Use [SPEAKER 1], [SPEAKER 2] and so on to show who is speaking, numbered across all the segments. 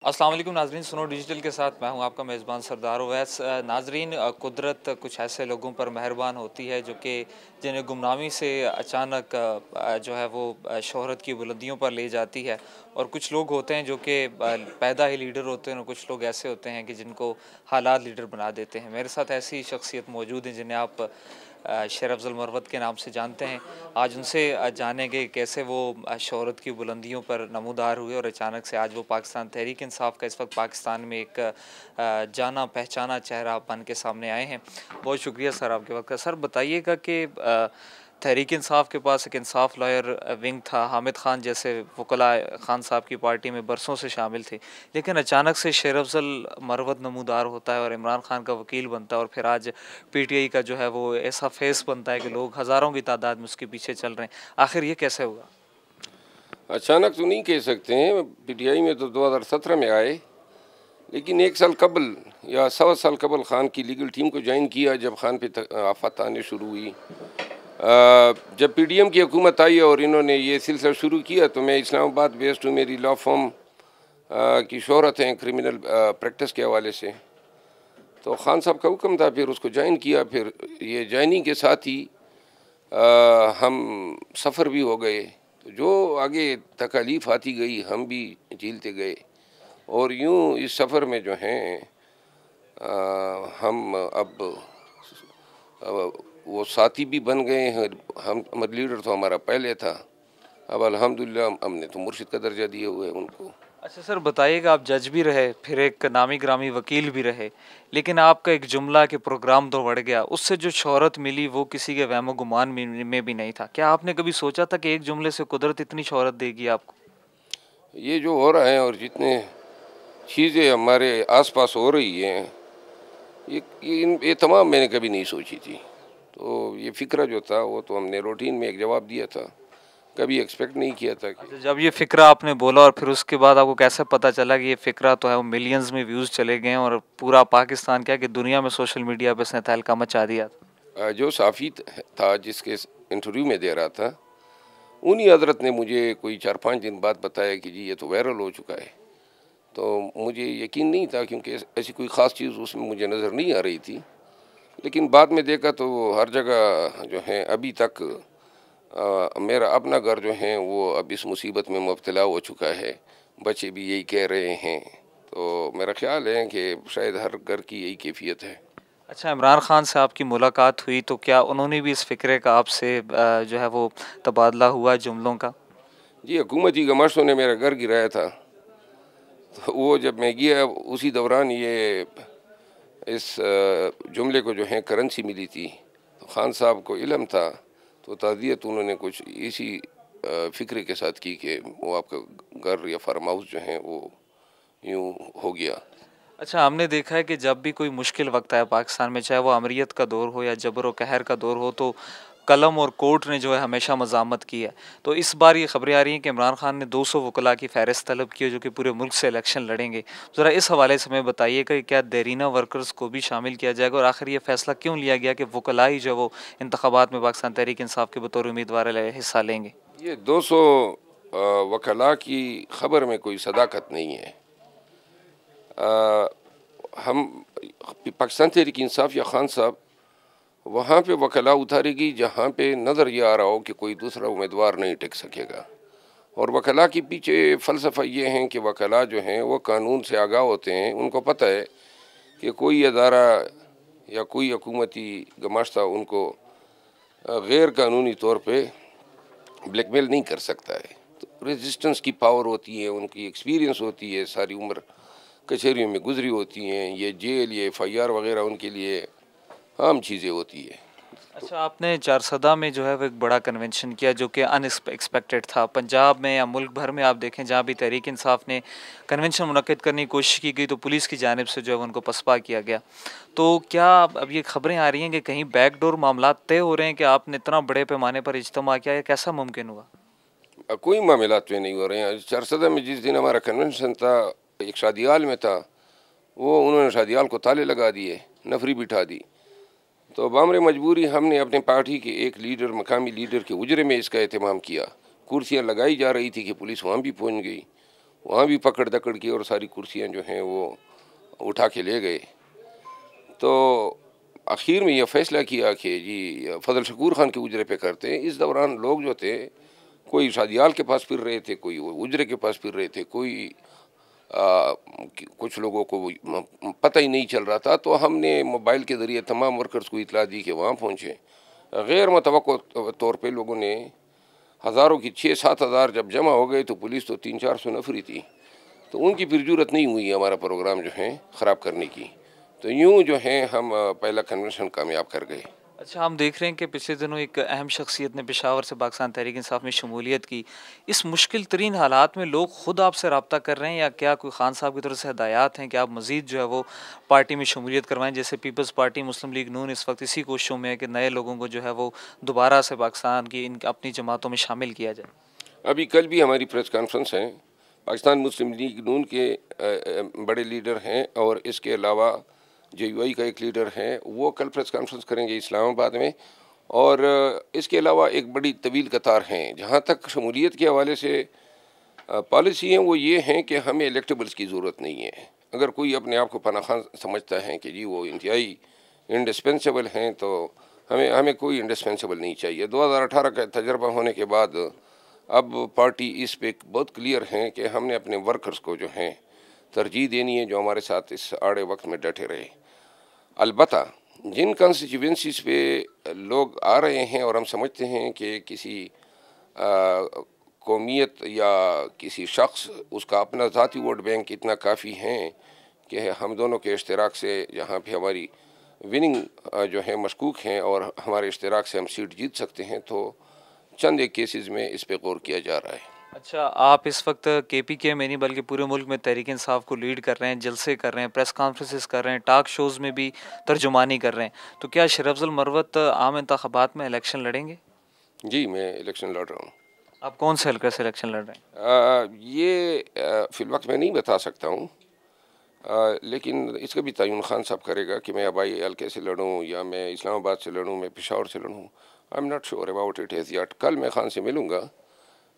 [SPEAKER 1] अस्सलाम वालेकुम नाजरीन, सुनो डिजिटल के साथ मैं हूं आपका मेज़बान सरदार ओवैस। नाजरीन, कुदरत कुछ ऐसे लोगों पर मेहरबान होती है जो कि जिन्हें गुमनामी से अचानक जो है वो शोहरत की बुलंदियों पर ले जाती है। और कुछ लोग होते हैं जो कि पैदा ही लीडर होते हैं, और कुछ लोग ऐसे होते हैं कि जिनको हालात लीडर बना देते हैं। मेरे साथ ऐसी शख्सियत मौजूद हैं जिन्हें आप शेर अफ़ज़ल मरवत के नाम से जानते हैं। आज उनसे जानेंगे कैसे वो शोहरत की बुलंदियों पर नमूदार हुए और अचानक से आज वो पाकिस्तान तहरीक इंसाफ़ का इस वक्त पाकिस्तान में एक जाना पहचाना चेहरा बन के सामने आए हैं। बहुत शुक्रिया सर आपके वक्त का। सर बताइएगा कि तहरीक इंसाफ़ के पास एक इंसाफ लॉयर विंग था। हामिद खान जैसे वकला खान साहब की पार्टी में बरसों से शामिल थे, लेकिन अचानक से शेर अफ़ज़ल मरवत नमूदार होता है और इमरान खान का वकील बनता है, और फिर आज पीटीआई का जो है वो ऐसा फेस बनता है कि लोग हज़ारों की तादाद में उसके पीछे चल रहे हैं। आखिर ये कैसे हुआ?
[SPEAKER 2] अचानक तो नहीं कह सकते हैं। पीटीआई में तो 2017 में आए, लेकिन एक साल कबल या सवा साल कबल खान की लीगल टीम को ज्वाइन किया जब खान पे आफत आने शुरू हुई। जब पीडीएम की हुकूमत आई और इन्होंने ये सिलसिला शुरू किया तो मैं इस्लामाबाद बेस्ड हूँ। मेरी लॉ फॉर्म की शोहरत है क्रिमिनल प्रैक्टिस के हवाले से। तो खान साहब का हुक्म था, फिर उसको ज्वाइन किया। फिर ये ज्वाइनिंग के साथ ही हम सफ़र भी हो गए। तो जो आगे तकालीफ आती गई हम भी झीलते गए, और यूँ इस सफ़र में जो हैं हम अब वो साथी भी बन गए हैं। हम लीडर तो हमारा पहले था, अब अल्हम्दुलिल्लाह हमने तो मुर्शिद का दर्जा दिए हुए हैं उनको।
[SPEAKER 1] अच्छा सर बताइएगा, आप जज भी रहे, फिर एक नामी ग्रामी वकील भी रहे, लेकिन आपका एक जुमला कि प्रोग्राम तो बढ़ गया, उससे जो शोहरत मिली वो किसी के वहमो गुमान में भी नहीं था। क्या आपने कभी सोचा था कि एक जुमले से कुदरत इतनी शोहरत देगी आपको?
[SPEAKER 2] ये जो हो रहा है और जितने चीज़ें हमारे आसपास हो रही हैं, ये तमाम मैंने कभी नहीं सोची थी। तो ये फ़िक्रा जो था वो तो हमने रूटीन में एक जवाब दिया था, कभी एक्सपेक्ट नहीं किया था कि
[SPEAKER 1] अच्छा, जब ये फ़िक्रा आपने बोला और फिर उसके बाद आपको कैसे पता चला कि ये फ़िक्रा तो है वो मिलियंस में व्यूज़ चले गए हैं और पूरा पाकिस्तान क्या कि दुनिया में सोशल मीडिया पे इसने तहलका मचा दिया?
[SPEAKER 2] जो साफ़ी था जिसके इंटरव्यू में दे रहा था, उन्हीं हज़रत ने मुझे कोई 4-5 दिन बाद बताया कि जी ये तो वायरल हो चुका है। तो मुझे यकीन नहीं था, क्योंकि ऐसी कोई ख़ास चीज़ उसमें मुझे नज़र नहीं आ रही थी। लेकिन बाद में देखा तो हर जगह जो है अभी तक मेरा अपना घर जो है वो अब इस मुसीबत में मुब्तला हो चुका है। बच्चे भी यही कह रहे हैं। तो मेरा ख़्याल है कि शायद हर घर की यही कैफियत है।
[SPEAKER 1] अच्छा, इमरान खान से आपकी मुलाकात हुई तो क्या उन्होंने भी इस फ़िक्रे का आपसे जो है वो तबादला हुआ जुमलों का?
[SPEAKER 2] जी, हुकूमती गमाशतों ने मेरा घर गिराया था। तो वो जब मैं गया उसी दौरान ये इस जुमले को जो है करेंसी मिली थी। तो खान साहब को इल्म था, तो ताज़ियत उन्होंने कुछ इसी फ़िक्रे के साथ की कि वो आपका घर या फार्म हाउस जो है वो यूँ हो गया।
[SPEAKER 1] अच्छा, हमने देखा है कि जब भी कोई मुश्किल वक़्त आया पाकिस्तान में, चाहे वो अमरीयत का दौर हो या जबर व कहर का दौर हो, तो कलम और कोर्ट ने जो है हमेशा मज़ामत की है। तो इस बार ये खबरें आ रही हैं कि इमरान खान ने 200 वकला की फ़हरिस्त तलब की है जो कि पूरे मुल्क से इलेक्शन लड़ेंगे। ज़रा इस हवाले से हमें बताइएगा कि क्या देरीना वर्कर्स को भी शामिल किया जाएगा, और आखिर ये फ़ैसला क्यों लिया गया कि वकला ही जो वो इंतखाबात में पाकिस्तान तहरीक इंसाफ़ के बतौर उम्मीदवार हिस्सा लेंगे?
[SPEAKER 2] ये 200 वकला की खबर में कोई सदाकत नहीं है। आ, हम पाकिस्तान तहरीक इंसाफ या खान साहब वहाँ पे वकला उतारेगी जहाँ पे नज़र ये आ रहा हो कि कोई दूसरा उम्मीदवार नहीं टिक सकेगा। और वकला के पीछे फ़लसफ़ा ये है कि वकला जो हैं वो कानून से आगाह होते हैं। उनको पता है कि कोई अदारा या कोई हुकूमती गमाश्ता उनको गैर कानूनी तौर पे ब्लैकमेल नहीं कर सकता है। तो रेजिस्टेंस की पावर होती है, उनकी एक्सपीरियंस होती है, सारी उम्र कचहरियों में गुजरी होती हैं। ये जेल, ये एफआईआर वगैरह उनके लिए आम चीज़ें होती है।
[SPEAKER 1] अच्छा, आपने चारसदा में जो है वो एक बड़ा कन्वेंशन किया जो कि अनएक्सपेक्टेड था। पंजाब में या मुल्क भर में आप देखें जहाँ भी तहरीक इंसाफ ने कन्वेंशन मुनक्किद करने की कोशिश की गई तो पुलिस की जानिब से जो है उनको पसपा किया गया। तो क्या अब ये खबरें आ रही हैं कि कहीं बैकडोर मामला तय हो रहे हैं कि आपने इतना बड़े पैमाने पर इज्तिमा किया, ये कैसा मुमकिन हुआ?
[SPEAKER 2] कोई मामला तो नहीं हो रहे हैं। चारसदा में जिस दिन हमारा कन्वेंशन था, एक शादी हाल में था, वो उन्होंने शादी हाल को ताले लगा दिए, नफरी बिठा दी। तो बामरे मजबूरी हमने अपने पार्टी के एक लीडर, मकामी लीडर के उजरे में इसका एहतमाम किया। कुर्सियाँ लगाई जा रही थी कि पुलिस वहाँ भी पहुँच गई। वहाँ भी पकड़ दकड़ की और सारी कुर्सियाँ जो हैं वो उठा के ले गए। तो आखिर में यह फ़ैसला किया कि जी फजल शकूर खान के उजरे पे करते हैं। इस दौरान लोग जो थे, कोई शादियाल के पास फिर रहे थे, कोई उजरे के पास फिर रहे थे, कोई कुछ लोगों को पता ही नहीं चल रहा था। तो हमने मोबाइल के ज़रिए तमाम वर्कर्स को इतला दी कि वहाँ पहुँचे। गैर मुतवक्को तौर पे लोगों ने हज़ारों की 6-7 हज़ार जब जमा हो गए तो पुलिस तो 300-400 नफरी थी। तो उनकी फिर जरूरत नहीं हुई हमारा प्रोग्राम जो है ख़राब करने की। तो यूँ जो है हम पहला कन्वेंशन कामयाब कर गए।
[SPEAKER 1] अच्छा, हम देख रहे हैं कि पिछले दिनों एक अहम शख्सियत ने पेशावर से पाकिस्तान तहरीक इंसाफ में शमूलियत की। इस मुश्किल तरीन हालात में लोग खुद आपसे रब्ता कर रहे हैं या क्या कोई खान साहब की तरफ से हदायत हैं कि आप मज़ीद जो है वो पार्टी में शमूलियत करवाएं? जैसे पीपल्स पार्टी, मुस्लिम लीग नून इस वक्त इसी कोशिशों में है कि नए लोगों को जो है वो दोबारा से पाकिस्तान की इन अपनी जमातों में शामिल किया जाए।
[SPEAKER 2] अभी कल भी हमारी प्रेस कॉन्फ्रेंस है। पाकिस्तान मुस्लिम लीग नून के बड़े लीडर हैं और इसके अलावा JUI का एक लीडर है, वो कल प्रेस कॉन्फ्रेंस करेंगे इस्लामाबाद में। और इसके अलावा एक बड़ी तवील कतार हैं। जहाँ तक शमूलियत के हवाले से पॉलिसी हैं, वो ये हैं कि हमें इलेक्टेबल्स की ज़रूरत नहीं है। अगर कोई अपने आप को पनाह खान समझता है कि जी वो इंतहाई इंडिस्पेंसेबल हैं, तो हमें कोई इंडिस्पेंसेबल नहीं चाहिए। 2018 का तजर्बा होने के बाद अब पार्टी इस पे बहुत क्लियर हैं कि हमने अपने वर्कर्स को जो हैं तरजीह देनी है, जो हमारे साथ इस आड़े वक्त में डटे रहे। अलबत्ता जिन कॉन्स्टिट्यूंसीज पे लोग आ रहे हैं और हम समझते हैं कि किसी कौमियत या किसी शख्स उसका अपना ज़ाती वोट बैंक इतना काफ़ी हैं कि हम दोनों के इश्तराक से यहाँ पे हमारी विनिंग जो है मशकूक हैं और हमारे इश्तराक से हम सीट जीत सकते हैं, तो चंद एक केसेस में इस पे गौर किया जा रहा है।
[SPEAKER 1] अच्छा, आप इस वक्त KPK में नहीं बल्कि पूरे मुल्क में तहरीक इंसाफ को लीड कर रहे हैं, जलसे कर रहे हैं, प्रेस कॉन्फ्रेंसेस कर रहे हैं, टॉक शोज़ में भी तर्जुमानी कर रहे हैं। तो क्या अशरफ अफजल मरवत आम इंतखाबात में इलेक्शन लड़ेंगे?
[SPEAKER 2] जी, मैं इलेक्शन लड़ रहा हूँ।
[SPEAKER 1] आप कौन से हल्के से इलेक्शन लड़ रहे हैं?
[SPEAKER 2] ये फ़िलवक्त मैं नहीं बता सकता हूँ, लेकिन इसका भी तयन खान साहब करेगा कि मैं आबाई हल्के से लड़ूँ या मैं इस्लामाबाद से लड़ूँ, मैं पेशावर से लड़ूँ। I am not sure about it as yet. कल मैं खान से मिलूँगा,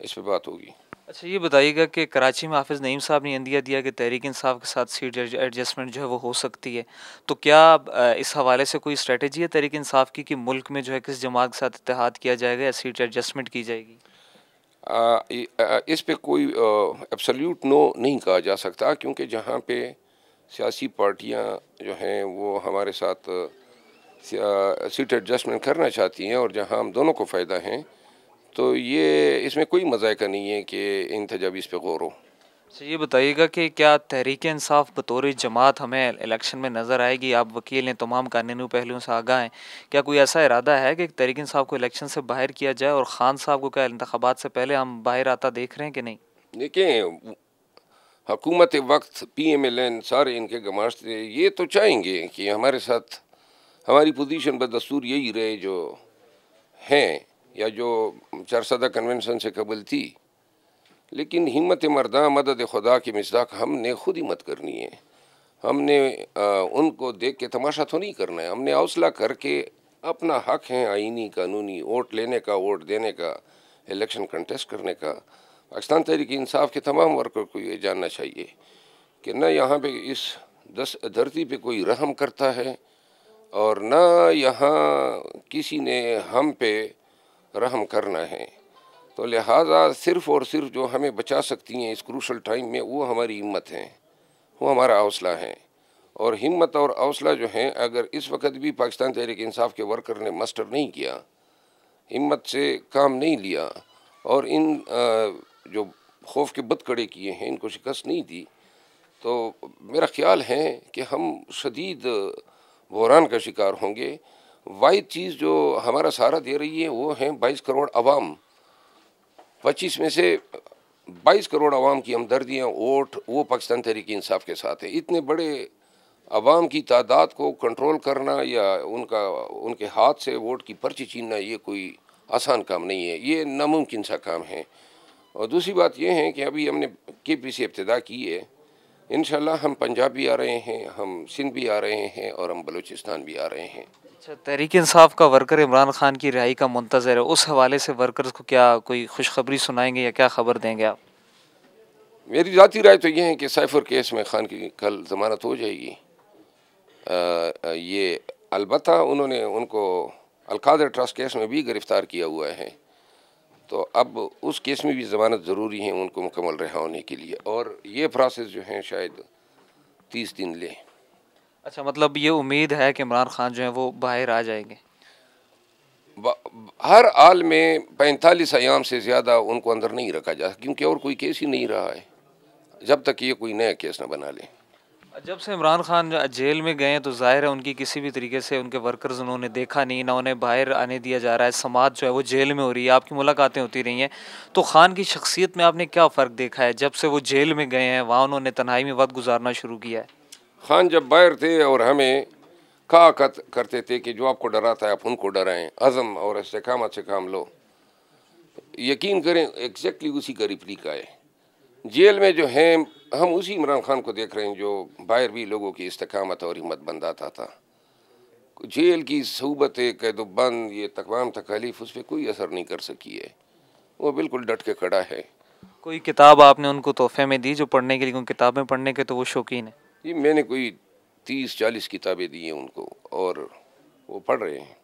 [SPEAKER 2] इस पे बात होगी।
[SPEAKER 1] अच्छा, ये बताइएगा कि कराची में हाफिज़ नईम साहब ने इंदिया दिया कि तहरीक इंसाफ के साथ सीट एडजस्टमेंट जो है वो हो सकती है। तो क्या इस हवाले से कोई स्ट्रेटजी है तहरीक इंसाफ की कि मुल्क में जो है किस जमात के साथ इत्तेहाद किया जाएगा या सीट एडजस्टमेंट की जाएगी?
[SPEAKER 2] इस पे कोई एब्सोल्यूट नो नहीं कहा जा सकता, क्योंकि जहाँ पे सियासी पार्टियाँ जो हैं वो हमारे साथ सीट एडजस्टमेंट करना चाहती हैं और जहाँ हम दोनों को फ़ायदा है, तो ये इसमें कोई मज़ायका नहीं है कि इन तजावीज़ पे गौर हो।
[SPEAKER 1] अच्छा, ये बताइएगा कि क्या तहरीक इंसाफ बतौर जमात हमें इलेक्शन में नज़र आएगी? आप वकील हैं, तमाम कानूनी पहलुओं से आगाह हैं। क्या कोई ऐसा इरादा है कि तहरीक इंसाफ को इलेक्शन से बाहर किया जाए और ख़ान साहब को क्या इंतखाबात से पहले हम बाहर आता देख रहे हैं कि नहीं?
[SPEAKER 2] देखें, हुकूमत वक्त PMLN सारे इनके गमाश्ते ये तो चाहेंगे कि हमारे साथ हमारी पोजीशन बदस्तूर यही रहे जो हैं या जो 4 कन्वेंशन से कबल थी। लेकिन हिम्मत मर्दा मदद खुदा की मिसदाक हमने खुद हिम्मत करनी है। हमने उनको देख के तमाशा तो नहीं करना है। हमने हौसला करके अपना हक है आईनी कानूनी वोट लेने का, वोट देने का, इलेक्शन कंटेस्ट करने का। पाकिस्तान तहरीक इंसाफ के तमाम वर्कर को ये जानना चाहिए कि न यहाँ पे इस धरती पे कोई रहम करता है और न यहाँ किसी ने हम पे रहम करना है। तो लिहाजा सिर्फ़ और सिर्फ जो हमें बचा सकती हैं इस क्रूशल टाइम में वो हमारी हिम्मत है, वो हमारा हौसला है। और हिम्मत और हौसला जो है, अगर इस वक्त भी पाकिस्तान तहरीक इंसाफ के वर्कर ने मस्टर नहीं किया, हिम्मत से काम नहीं लिया और इन जो खौफ के बदकड़े किए हैं इनको शिकस्त नहीं दी, तो मेरा ख्याल है कि हम शदीद बहरान का शिकार होंगे। वाहिद चीज़ जो हमारा सहारा दे रही है वो है 22 करोड़ अवाम। 25 में से 22 करोड़ अवाम की हमदर्दियाँ, वोट वो पाकिस्तान तहरीक इंसाफ के साथ है। इतने बड़े अवाम की तादाद को कंट्रोल करना या उनके हाथ से वोट की पर्ची छीनना ये कोई आसान काम नहीं है, ये नामुमकिन सा काम है। और दूसरी बात ये है कि अभी हमने KP से इब्तिदा की है। इंशाल्लाह हम पंजाब भी आ रहे हैं, हम सिंध भी आ रहे हैं और हम बलूचिस्तान भी आ रहे हैं।
[SPEAKER 1] अच्छा, तहरीक इंसाफ का वर्कर इमरान खान की रिहाई का मुंतज़र है, उस हवाले से वर्कर्स को क्या कोई खुशखबरी सुनाएंगे या क्या खबर देंगे आप?
[SPEAKER 2] मेरी ज़ाती राय तो ये है कि साइफर केस में खान की कल ज़मानत हो जाएगी। ये अलबत्ता उन्होंने उनको अलकादर ट्रस्ट केस में भी गिरफ़्तार किया हुआ है, तो अब उस केस में भी ज़मानत ज़रूरी है उनको मुकम्मल रिहा होने के लिए, और ये प्रोसेस जो है शायद 30 दिन ले।
[SPEAKER 1] अच्छा, मतलब ये उम्मीद है कि इमरान खान जो है वो बाहर आ जाएंगे?
[SPEAKER 2] हर हाल में 45 अयाम से ज़्यादा उनको अंदर नहीं रखा जा, क्योंकि और कोई केस ही नहीं रहा है जब तक ये कोई नया केस न बना ले।
[SPEAKER 1] जब से इमरान खान जेल में गए हैं तो जाहिर है उनकी किसी भी तरीके से उनके वर्कर्स उन्होंने देखा नहीं, ना उन्हें बाहर आने दिया जा रहा है, समाज जो है वो जेल में हो रही है, आपकी मुलाकातें होती रही हैं, तो खान की शख्सियत में आपने क्या फ़र्क देखा है जब से वो जेल में गए हैं, वहाँ उन्होंने तन्हाई में वक्त गुजारना शुरू किया है?
[SPEAKER 2] खान जब बाहर थे और हमें कहा करते थे कि जो आपको डराता है आप उनको डराएं, अज़म और इस्तिकामत से काम लो, यकीन करें एग्जैक्टली उसी का रिप्लिका है। जेल में जो है हम उसी इमरान खान को देख रहे हैं जो बाहर भी लोगों की इस्तिकामत और हिम्मत बंदाता था। जेल की सूबत कैदुबंद ये तमाम तकालीफ उस पर कोई असर नहीं कर सकी है, वो बिल्कुल डट के खड़ा है।
[SPEAKER 1] कोई किताब आपने उनको तोहफे में दी जो पढ़ने के लिए, क्योंकि किताबें पढ़ने के तो वो शौकीन है?
[SPEAKER 2] ये मैंने कोई 30-40 किताबें दी हैं उनको और वो पढ़ रहे हैं।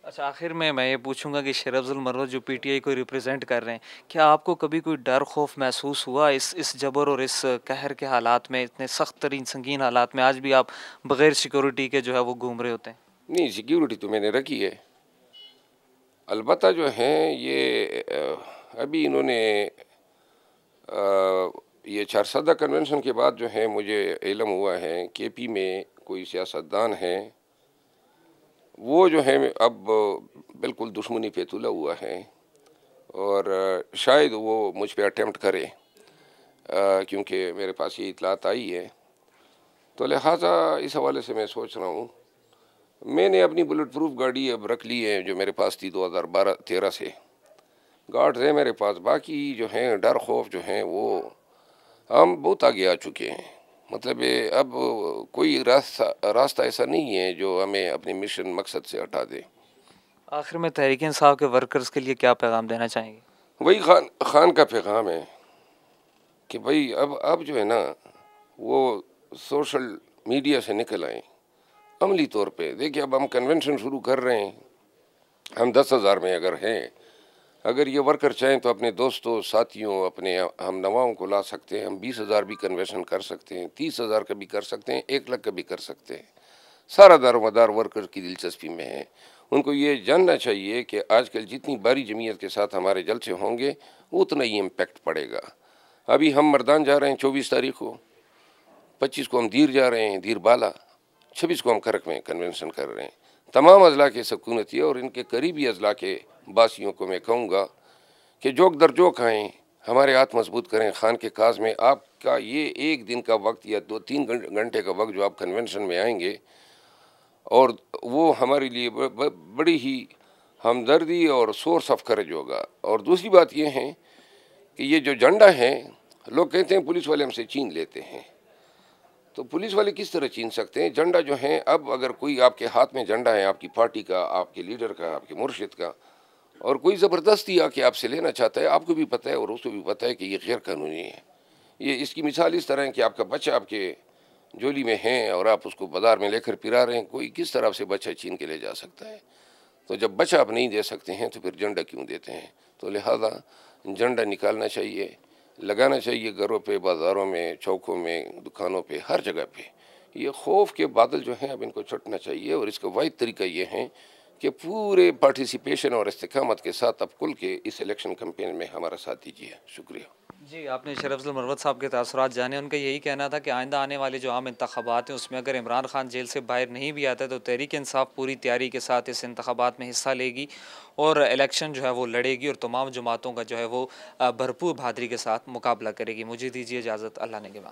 [SPEAKER 1] अच्छा, आखिर में मैं ये पूछूंगा कि शेर अफजल मर्वत जो पीटीआई को रिप्रेजेंट कर रहे हैं, क्या आपको कभी कोई डर खौफ महसूस हुआ इस जबर और इस कहर के हालात में, इतने सख्त तरीन संगीन हालात में आज भी आप बगैर सिक्योरिटी के जो है वो घूम रहे होते हैं?
[SPEAKER 2] नहीं, सिक्योरिटी तो मैंने रखी है। अलबत्ता जो है ये अभी इन्होंने ये चारसदा कन्वेंशन के बाद जो है मुझे इल्म हुआ है केपी में कोई सियासतदान है, वो जो है अब बिल्कुल दुश्मनी पे तुला हुआ है और शायद वो मुझ पे अटेम्प्ट करे, क्योंकि मेरे पास ये इतलात आई है। तो लिहाजा इस हवाले से मैं सोच रहा हूँ, मैंने अपनी बुलेट प्रूफ गाड़ी अब रख ली है जो मेरे पास थी 2012-13 से, गार्ड है मेरे पास। बाकी जो है डर खौफ जो है वो हम बहुत आगे आ चुके हैं। मतलब ये अब कोई रास्ता ऐसा नहीं है जो हमें अपने मिशन मकसद से हटा दे।
[SPEAKER 1] आखिर में तहरीक इंसाफ के वर्कर्स के लिए क्या पैगाम देना चाहेंगे?
[SPEAKER 2] वही खान का पैगाम है कि भाई अब जो है ना वो सोशल मीडिया से निकल आए अमली तौर पे। देखिए अब हम कन्वेंशन शुरू कर रहे हैं, हम 10,000 में अगर हैं, अगर ये वर्कर चाहें तो अपने दोस्तों साथियों अपने हम नवाओं को ला सकते हैं। हम 20,000 भी कन्वेंशन कर सकते हैं, 30,000 का भी कर सकते हैं, 1 लाख का भी कर सकते हैं। सारा दारोमदार वर्कर की दिलचस्पी में है। उनको ये जानना चाहिए कि आजकल जितनी बड़ी जमीयत के साथ हमारे जलसे होंगे उतना ही इम्पेक्ट पड़ेगा। अभी हम मर्दान जा रहे हैं 24 तारीख को, 25 को हम दीर जा रहे हैं, दीर बाला, 26 को हम करक में कन्वेंशन कर रहे हैं। तमाम अजला के सकूनती और इनके करीबी अजला के बासियों को मैं कहूँगा कि जोक दर जोक आएँ, हमारे हाथ मजबूत करें। खान के काज में आपका ये 1 दिन का वक्त या 2-3 घंटे का वक्त जो आप कन्वेंशन में आएंगे, और वो हमारे लिए बड़ी ही हमदर्दी और सोर्स ऑफ करेज होगा। और दूसरी बात ये है कि ये जो झंडा है, लोग कहते हैं पुलिस वाले हमसे छीन लेते हैं, तो पुलिस वाले किस तरह छीन सकते हैं झंडा जो है? अब अगर कोई आपके हाथ में झंडा है, आपकी पार्टी का, आपके लीडर का, आपके मुर्शिद का, और कोई ज़बरदस्ती आके आपसे लेना चाहता है, आपको भी पता है और उसको भी पता है कि ये गैर कानूनी है। ये इसकी मिसाल इस तरह है कि आपका बच्चा आपके झोली में है और आप उसको बाज़ार में लेकर पिरा रहे हैं, कोई किस तरह से बच्चा छीन के ले जा सकता है? तो जब बच्चा आप नहीं दे सकते हैं तो फिर झंडा क्यों देते हैं? तो लिहाजा झंडा निकालना चाहिए, लगाना चाहिए घरों पे, बाज़ारों में, चौकों में, दुकानों पे, हर जगह पे। ये खौफ के बादल जो हैं अब इनको छटना चाहिए, और इसका वाहिद तरीका ये है कि पूरे पार्टिसिपेशन और इस्तिकामत के साथ अब खुल के इस इलेक्शन कैंपेन में हमारा साथ दीजिए। शुक्रिया।
[SPEAKER 1] जी, आपने शेर अफजल मरवत साहब के तासुरात जाने। उनका यही कहना था कि आइंदा आने वाले जो आम इंतखाबात हैं उसमें अगर इमरान खान जेल से बाहर नहीं भी आता है तो तहरीक इंसाफ पूरी तैयारी के साथ इस इंतखाबात में हिस्सा लेगी और इलेक्शन जो है वो लड़ेगी और तमाम जमातों का जो है वो भरपूर बहादरी के साथ मुकाबला करेगी। मुझे दीजिए इजाज़त, अल्लाह ने के बाद।